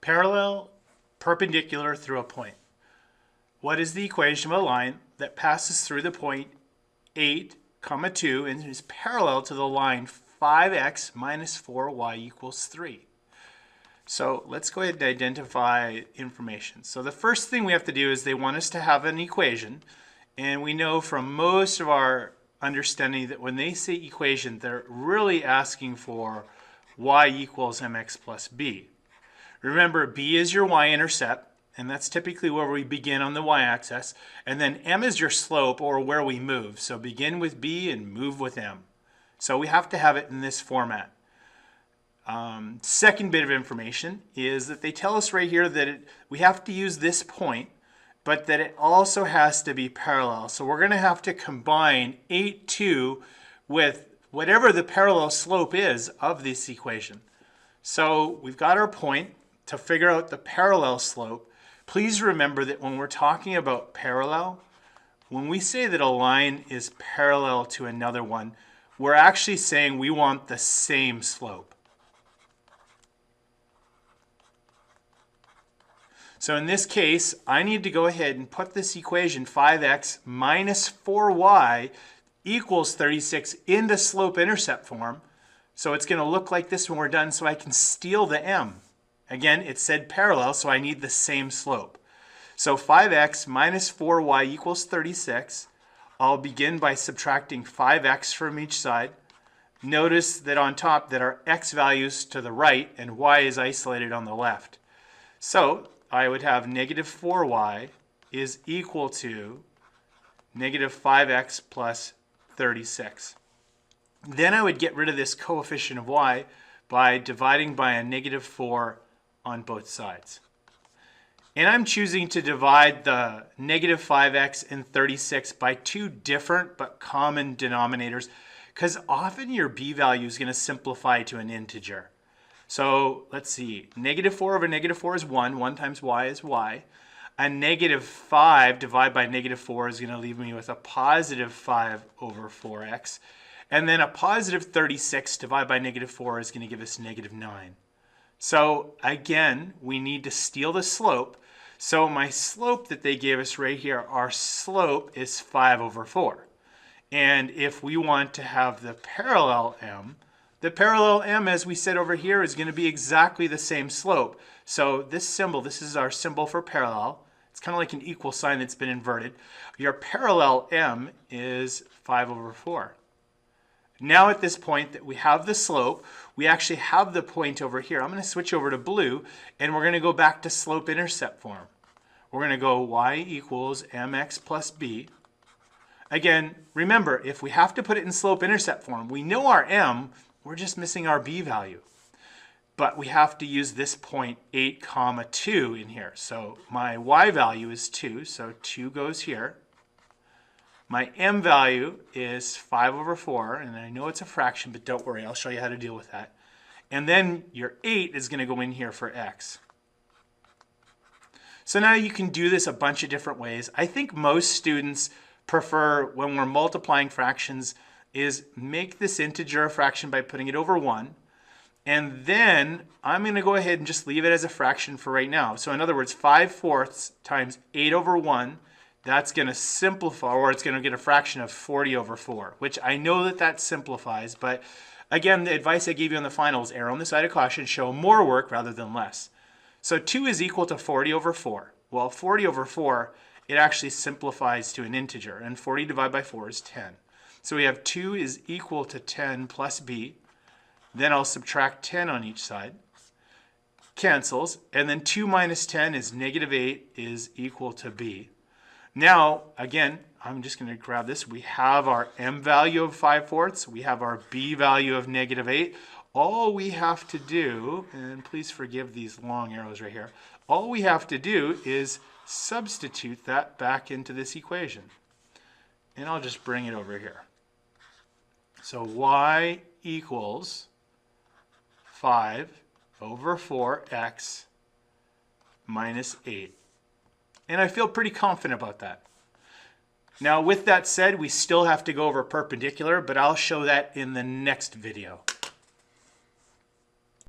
Parallel, perpendicular through a point. What is the equation of a line that passes through the point 8, 2 and is parallel to the line 5x minus 4y equals 3? So let's go ahead and identify information. So the first thing we have to do is they want us to have an equation. And we know from most of our understanding that when they say equation, they're really asking for y equals mx plus b. Remember, b is your y-intercept, and that's typically where we begin on the y-axis. And then m is your slope, or where we move. So begin with b and move with m. So we have to have it in this format. Second bit of information is that they tell us right here that we have to use this point, but that it also has to be parallel. So we're going to have to combine 8, 2 with whatever the parallel slope is of this equation. So we've got our point. To figure out the parallel slope, please remember that when we're talking about parallel, when we say that a line is parallel to another one, we're actually saying we want the same slope. So in this case, I need to go ahead and put this equation 5x minus 4y equals 36 into slope-intercept form. So it's going to look like this when we're done, so I can steal the m. Again, it said parallel, so I need the same slope. So 5x minus 4y equals 36. I'll begin by subtracting 5x from each side. Notice that on top that our x values to the right and y is isolated on the left. So I would have negative 4y is equal to negative 5x plus 36. Then I would get rid of this coefficient of y by dividing by a negative 4 on both sides. And I'm choosing to divide the negative 5x and 36 by two different but common denominators, because often your b value is going to simplify to an integer. So let's see, negative 4 over negative 4 is 1. 1 times y is y. A negative 5 divided by negative 4 is going to leave me with a positive 5 over 4x. And then a positive 36 divided by negative 4 is going to give us negative 9. So again, we need to steal the slope. So my slope that they gave us right here, our slope is 5 over 4. And if we want to have the parallel m, the parallel m, as we said over here, is going to be exactly the same slope. So this symbol, this is our symbol for parallel. It's kind of like an equal sign that's been inverted. Your parallel m is 5 over 4. Now at this point that we have the slope, we actually have the point over here. I'm going to switch over to blue, and we're going to go back to slope-intercept form. We're going to go y equals mx plus b. Again, remember, if we have to put it in slope-intercept form, we know our m, we're just missing our b value. But we have to use this point 8, 2 in here. So my y value is 2, so 2 goes here. My m value is 5 over 4, and I know it's a fraction, but don't worry, I'll show you how to deal with that. And then your 8 is going to go in here for x. So now you can do this a bunch of different ways. I think most students prefer, when we're multiplying fractions, is make this integer a fraction by putting it over 1. And then I'm going to go ahead and just leave it as a fraction for right now. So in other words, 5/4 times 8 over 1, that's going to simplify, or it's going to get a fraction of 40 over 4, which I know that that simplifies. But again, the advice I gave you on the final is err on the side of caution, show more work rather than less. So 2 is equal to 40 over 4. Well, 40 over 4, it actually simplifies to an integer, and 40 divided by 4 is 10. So we have 2 is equal to 10 plus b. Then I'll subtract 10 on each side. Cancels. And then 2 minus 10 is negative 8 is equal to b. Now, again, I'm just going to grab this. We have our m value of 5/4. We have our b value of negative 8. All we have to do, and please forgive these long arrows right here, all we have to do is substitute that back into this equation. And I'll just bring it over here. So y equals 5 over 4x minus 8. And I feel pretty confident about that. Now with that said, we still have to go over perpendicular, but I'll show that in the next video.